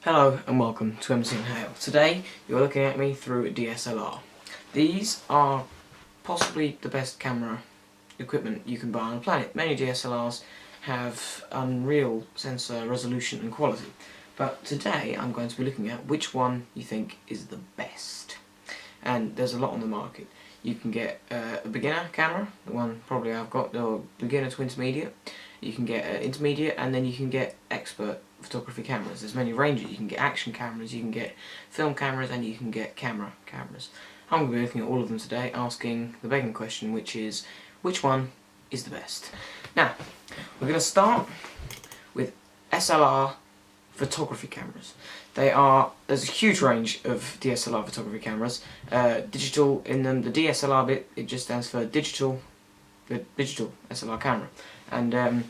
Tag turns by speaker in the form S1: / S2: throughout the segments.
S1: Hello and welcome to Emerson Hale. Today you're looking at me through a DSLR. These are possibly the best camera equipment you can buy on the planet. Many DSLRs have unreal sensor resolution and quality, but today I'm going to be looking at which one you think is the best. And there's a lot on the market. You can get a beginner camera, the one probably I've got, or beginner to intermediate. You can get intermediate, and then you can get expert photography cameras. There's many ranges. You can get action cameras, you can get film cameras, and you can get camera cameras. I'm going to be looking at all of them today, asking the begging question, which is, which one is the best? Now, we're going to start with SLR photography cameras. There's a huge range of DSLR photography cameras. Digital in them, the DSLR bit, it just stands for the digital SLR camera. And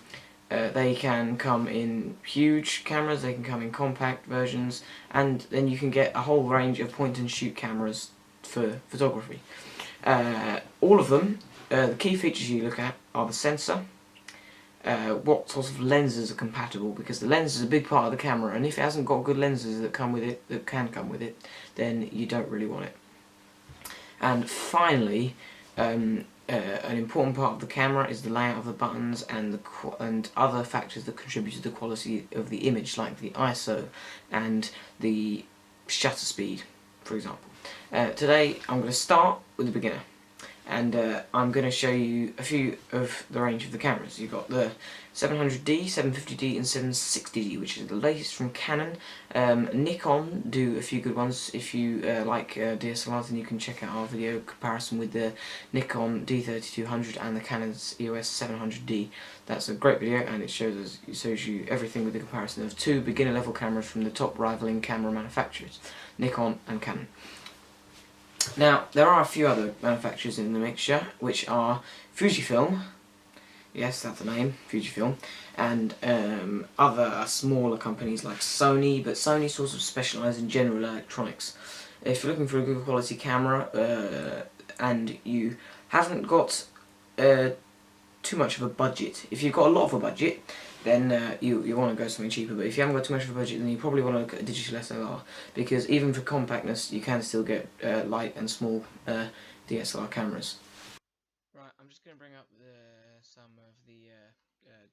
S1: they can come in huge cameras, they can come in compact versions, and then you can get a whole range of point and shoot cameras for photography. All of them, the key features you look at are the sensor, what sort of lenses are compatible, because the lens is a big part of the camera, and if it hasn't got good lenses that come with it, that can come with it, then you don't really want it. And finally, an important part of the camera is the layout of the buttons and other factors that contribute to the quality of the image, like the ISO and the shutter speed, for example. Today I'm going to start with the beginner, and I'm going to show you a few of the range of the cameras. You've got the 700D, 750D and 760D, which is the latest from Canon. Nikon do a few good ones. If you like DSLRs, then you can check out our video comparison with the Nikon D3200 and the Canon's EOS 700D. That's a great video, and it shows you everything with the comparison of two beginner level cameras from the top rivaling camera manufacturers, Nikon and Canon. Now, there are a few other manufacturers in the mixture, which are Fujifilm, yes, that's the name, Fujifilm, and other smaller companies like Sony, but Sony sort of specialise in general electronics. If you're looking for a good quality camera and you haven't got too much of a budget, if you've got a lot of a budget, then you want to go something cheaper. But if you haven't got too much of a budget, then you probably want to look at a digital SLR, because even for compactness, you can still get light and small DSLR cameras. Right, I'm just going to bring up some of the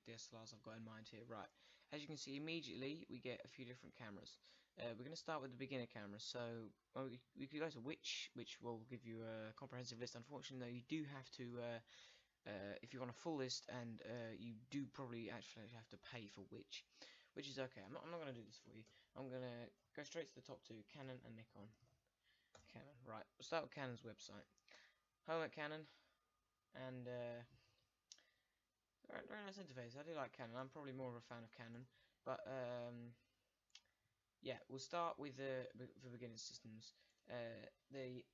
S1: DSLRs I've got in mind here. Right, as you can see, immediately we get a few different cameras. We're going to start with the beginner cameras. So we could go to which will give you a comprehensive list. Unfortunately, though, you do have to. If you want a full list, and you do probably actually have to pay for which is okay. I'm not going to do this for you. I'm going to go straight to the top two, Canon and Nikon. Canon, right. We'll start with Canon's website. Home at Canon, and very nice interface. I do like Canon. I'm probably more of a fan of Canon, but yeah, we'll start with the beginner systems. The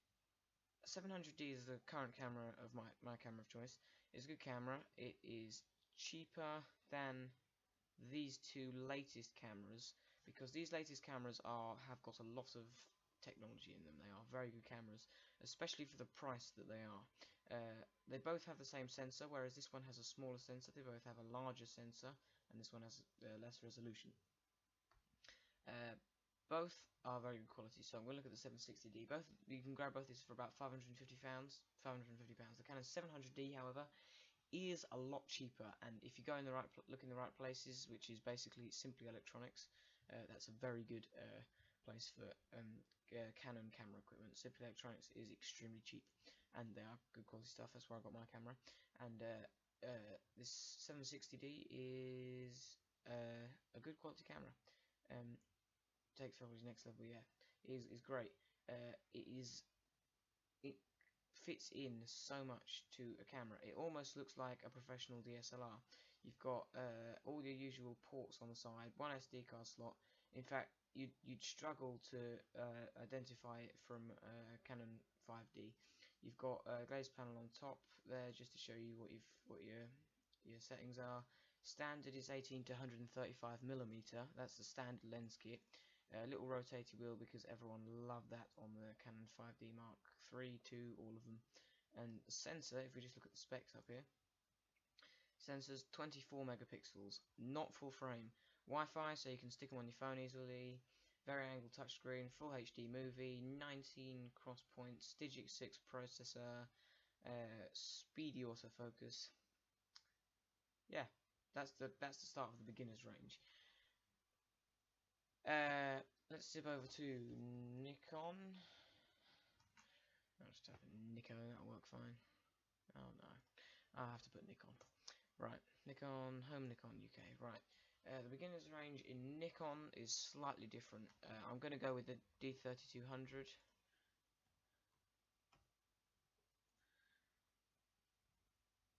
S1: 700D is the current camera of my camera of choice. It's a good camera. It is cheaper than these two latest cameras, because these latest cameras have got a lot of technology in them. They are very good cameras, especially for the price that they are. They both have the same sensor, whereas this one has a smaller sensor. They both have a larger sensor, and this one has less resolution. Both are very good quality, so I'm going to look at the 760D. Both, you can grab both these for about £550. The Canon 700D, however, is a lot cheaper, and if you go in the look in the right places, which is basically Simply Electronics, that's a very good place for Canon camera equipment. Simply Electronics is extremely cheap, and they are good quality stuff. That's where I got my camera. And this 760D is a good quality camera. Takes photography next level. Yeah, is great. It fits in so much to a camera. It almost looks like a professional DSLR. You've got all your usual ports on the side, one SD card slot. In fact, you'd struggle to identify it from Canon 5D. You've got a glaze panel on top there just to show you what your settings are. Standard is 18 to 135mm. That's the standard lens kit. A little rotating wheel, because everyone loved that on the Canon 5D Mark III, 2, all of them. And the sensor, if we just look at the specs up here, sensors 24 megapixels, not full frame. Wi-Fi, so you can stick them on your phone easily. Vari-angle touchscreen, full HD movie, 19 cross points, Digic 6 processor, speedy autofocus. Yeah, that's the start of the beginner's range. Let's zip over to Nikon. I'll just type in Nikon, that'll work fine. Oh no, I'll have to put Nikon. Right, Nikon, home Nikon UK. Right, the beginner's range in Nikon is slightly different. I'm going to go with the D3200.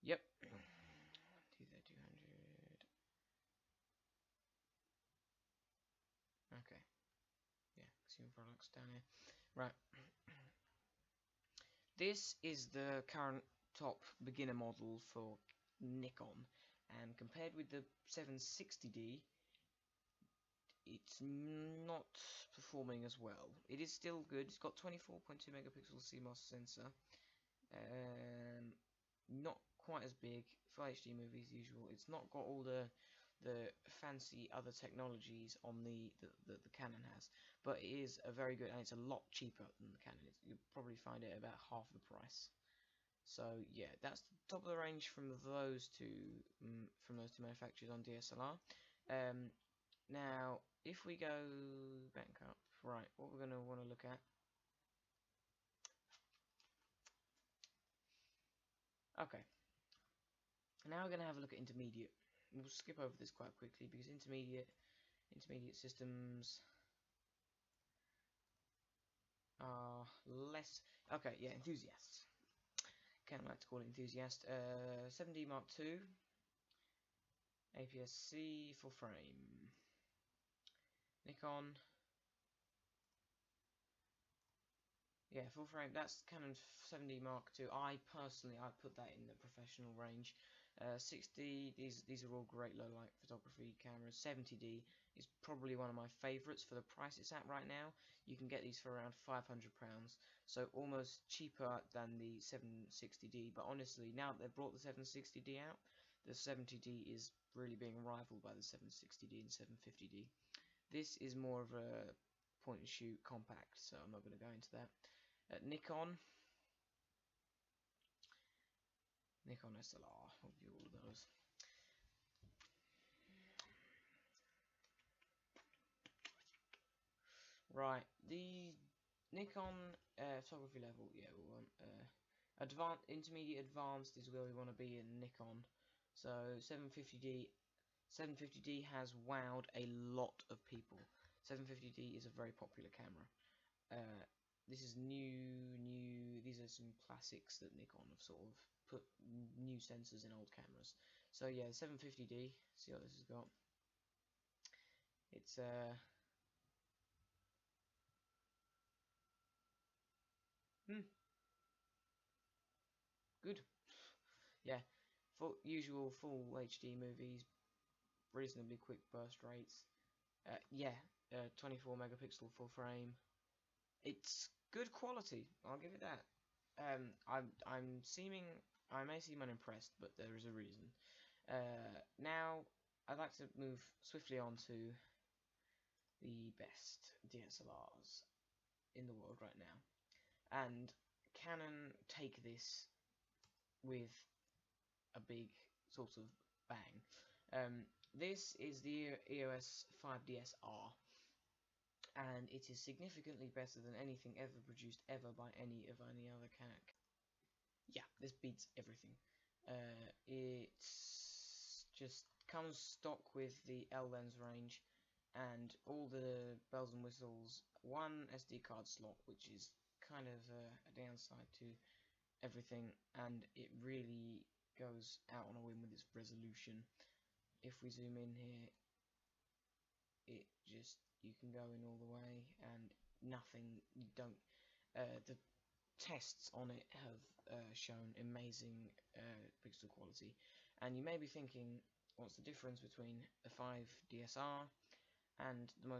S1: Yep, D3200. Okay, yeah, consumer products down here. Right, this is the current top beginner model for Nikon, and compared with the 760D, it's not performing as well. It is still good. It's got 24.2 megapixel CMOS sensor. Not quite as big for HD movies as usual. It's not got all the fancy other technologies on the Canon has, but it is a very good, and it's a lot cheaper than the Canon. You'll probably find it about half the price. So yeah, that's the top of the range from those two manufacturers on DSLR. Now, if we go back up, right, what we're going to want to look at. Okay, now we're going to have a look at intermediate. We'll skip over this quite quickly because intermediate systems are less. Okay, yeah, enthusiasts. Kind of like to call it enthusiast. 7D Mark II, APS-C, full frame. Nikon. Yeah, full frame. That's Canon 7D Mark II. I personally put that in the professional range. 60. These are all great low light photography cameras. 70D is probably one of my favourites for the price it's at right now. You can get these for around £500, so almost cheaper than the 760D. But honestly, now that they've brought the 760D out, the 70D is really being rivaled by the 760D and 750D. This is more of a point and shoot compact, so I'm not going to go into that. Nikon SLR, I'll view all of those. Right, the Nikon photography level, yeah, we want intermediate, advanced is where we want to be in Nikon. So 750D has wowed a lot of people. 750D is a very popular camera. This is new. These are some classics that Nikon have sort of put new sensors in old cameras. So yeah, 750D. See what this has got. It's good. Yeah, usual full HD movies, reasonably quick burst rates. Yeah, 24 megapixel full frame. It's good quality. I'll give it that. I may seem unimpressed, but there is a reason. Now, I'd like to move swiftly on to the best DSLRs in the world right now. And Canon take this with a big sort of bang. This is the EOS 5DS-R, and it is significantly better than anything ever produced ever by any other Canon. Yeah, this beats everything. It just comes stock with the L-Lens range and all the bells and whistles. One SD card slot, which is kind of a downside to everything, and it really goes out on a win with its resolution. If we zoom in here, you can go in all the way and nothing, the tests on it have shown amazing pixel quality, and you may be thinking, what's the difference between a 5DSR and the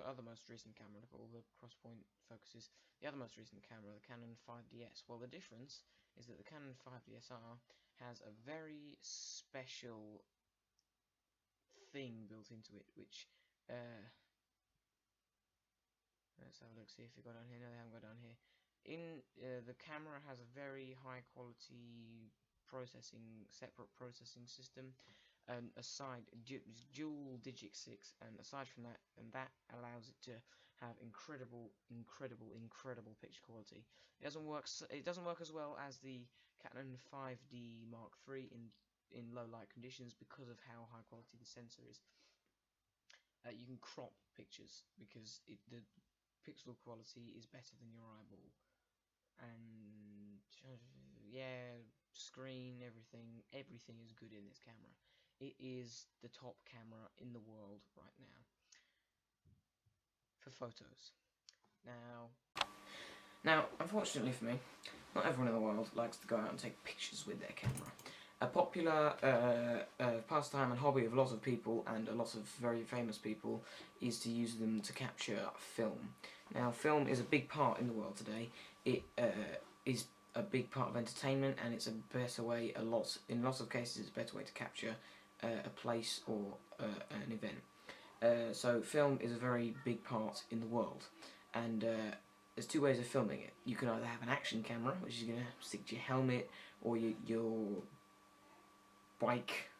S1: other most recent camera? Look at all the cross-point focuses. The other most recent camera, the Canon 5DS. Well, the difference is that the Canon 5DSR has a very special thing built into it, which Let's have a look, see if it got down here. No, they haven't got down here. The camera has a very high quality separate processing system, and dual Digic 6, and aside from that, that allows it to have incredible picture quality. It doesn't work as well as the Canon 5D Mark III in low light conditions because of how high quality the sensor is. You can crop pictures because the pixel quality is better than your eyeball, and yeah, screen, everything is good in this camera. It is the top camera in the world right now for photos. Now, unfortunately for me, not everyone in the world likes to go out and take pictures with their camera. A popular pastime and hobby of a lot of people, and a lot of very famous people, is to use them to capture film. Now, film is a big part in the world today. It is a big part of entertainment, and it's a better way, in lots of cases, it's a better way to capture a place or an event. So film is a very big part in the world, and there's two ways of filming it. You can either have an action camera, which is going to stick to your helmet or your bike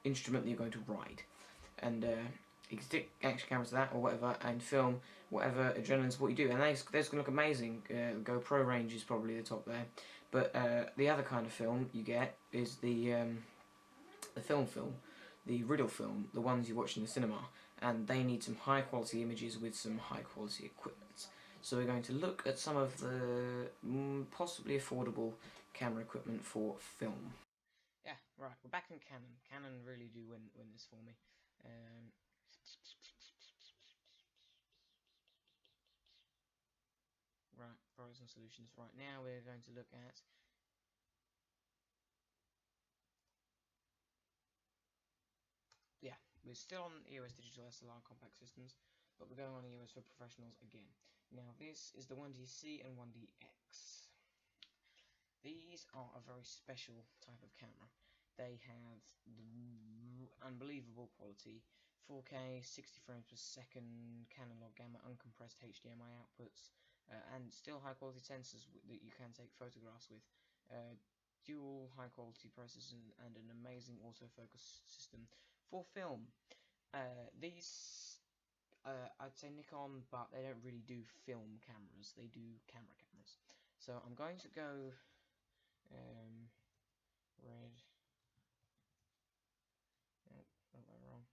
S1: instrument that you're going to ride, and you can stick action cameras to that or whatever and film whatever adrenaline's what you do, and that's going to look amazing. GoPro range is probably the top there, but the other kind of film you get is the film, the Riddle film, the ones you watch in the cinema, and they need some high quality images with some high quality equipment. So we're going to look at some of the possibly affordable camera equipment for film. Yeah, right, we're back in Canon. Canon really do win this for me. Right, pros and solutions. Right, now we're going to look at we're still on EOS Digital SLR compact systems, but we're going on EOS for professionals again. Now this is the 1DC and 1DX. These are a very special type of camera. They have unbelievable quality, 4K, 60 frames per second, Canon log gamma, uncompressed HDMI outputs, and still high quality sensors that you can take photographs with. Dual high quality processors and an amazing autofocus system for film. These I'd say Nikon, but they don't really do film cameras, they do camera cameras. So I'm going to go red. Oh, got that wrong.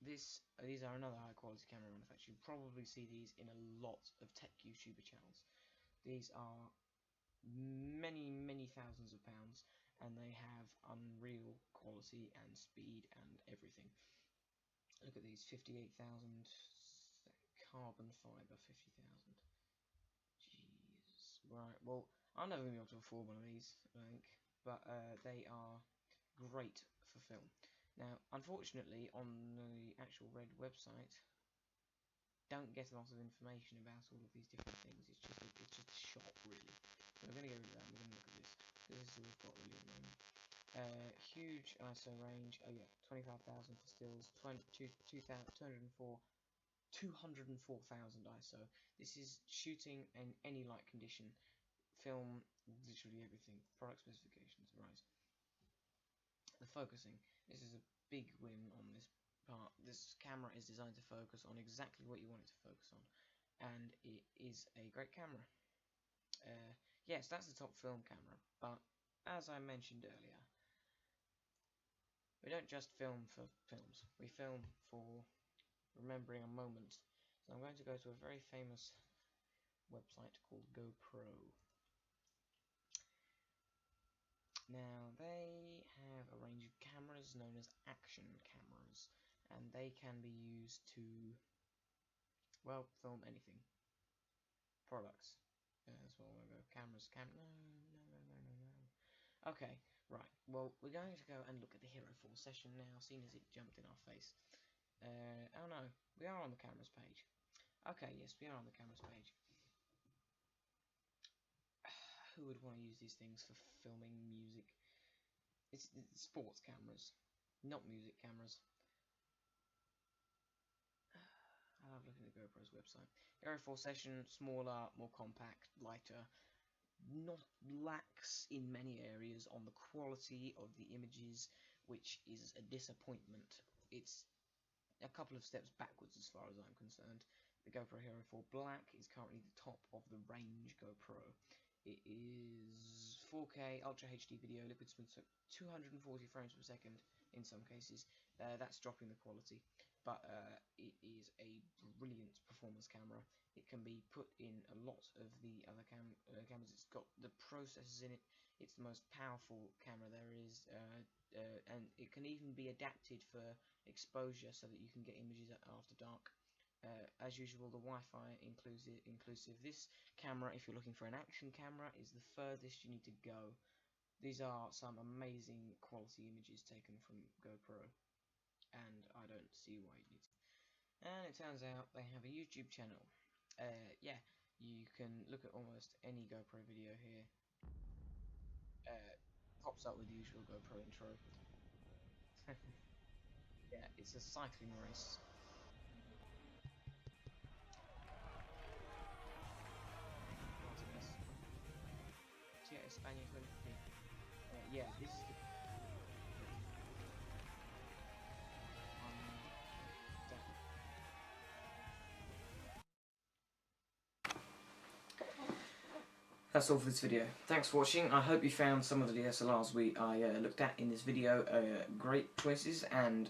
S1: These are another high quality camera manufacturer. You probably see these in a lot of tech YouTuber channels. These are many thousands of pounds, and they have unreal quality and speed and everything. Look at these, 58,000 carbon fiber, 50,000. Jeez. Right, well, I'm never going to be able to afford one of these, I think, but they are great for film. Now, unfortunately, on the actual Red website, don't get a lot of information about all of these different things. It's just a shop, really. So we're going to go rid of that. We're going to look at this. This is what we've got really at the moment. Huge ISO range. Oh yeah, 25,000 for stills. 204,000 ISO. This is shooting in any light condition. Film, literally everything. Product specifications, right. The focusing. This is a big win on this part. This camera is designed to focus on exactly what you want it to focus on, and it is a great camera. Yes, that's the top film camera, but as I mentioned earlier, we don't just film for films, we film for remembering a moment. So I'm going to go to a very famous website called GoPro. Now, they have a range of cameras known as action cameras, and they can be used to, well, film anything. Products. That's what we'll go. Cameras, no. Okay, right. Well, we're going to go and look at the Hero 4 session now, seeing as it jumped in our face. Oh no, we are on the cameras page. Okay, yes, we are on the cameras page. Who would want to use these things for filming music? It's sports cameras, not music cameras. have a look at the GoPro's website. Hero 4 Session, smaller, more compact, lighter, not lax in many areas on the quality of the images, which is a disappointment. It's a couple of steps backwards as far as I'm concerned. The GoPro Hero 4 Black is currently the top of the range GoPro. It is 4K Ultra HD video, liquid smooth, so 240 frames per second in some cases. That's dropping the quality, but it is a brilliant performance camera. It can be put in a lot of the other cameras. It's got the processors in it. It's the most powerful camera there is, and it can even be adapted for exposure so that you can get images after dark. As usual, the Wi-Fi inclusive. This camera, if you're looking for an action camera, is the furthest you need to go. These are some amazing quality images taken from GoPro, and I don't see why you need to. And it turns out they have a YouTube channel. Yeah, you can look at almost any GoPro video here. Pops up with the usual GoPro intro. Yeah, it's a cycling race. España 2015. Yeah, this is the That's all for this video. Thanks for watching. I hope you found some of the DSLRs I looked at in this video great choices, and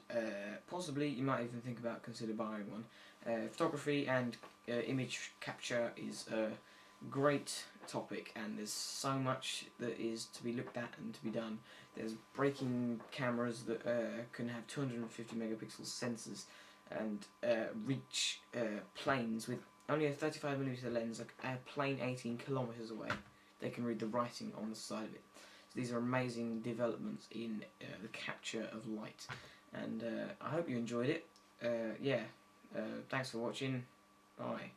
S1: possibly you might even think about consider buying one. Photography and image capture is a great topic, and there's so much that is to be looked at and to be done. There's breaking cameras that can have 250 megapixel sensors and reach planes with only a 35mm lens, like a plane 18 kilometers away. They can read the writing on the side of it. So these are amazing developments in the capture of light, and I hope you enjoyed it. Yeah, thanks for watching. Bye.